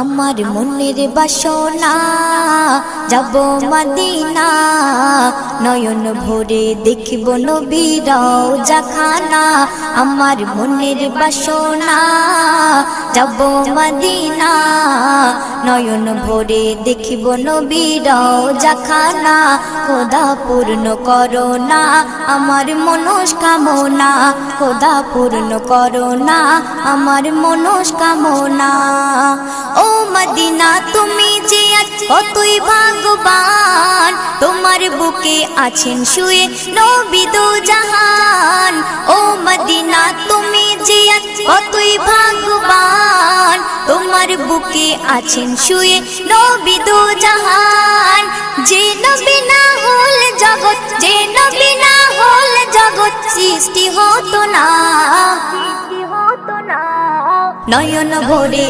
আমার মনের বাসনা যাব মদিনা, নয়ন ভরে দেখব নবীর রওজা খানা। আমার মনের বাসনা যাব মদিনা, নয়ন ভরে দেখব নবীর রওজা খানা। খোদা পূর্ণ করো না আমার মনস্কামনা, খোদা পূর্ণ করো না আমার মনস্কামনা। ও মদিনা তুমি যে কতই ভাগ্যবান, তোমার বুকে আছেন শুয়ে নবী দো জাহান। ও মদিনা তুমি যে কতই ভাগ্যবান, তোমার বুকে আছেন শুয়ে নবী দো জাহান। যে নবী না হল জগৎ, যে নবী না হল জগৎ সৃষ্টি হতো না, নয়ন ভরে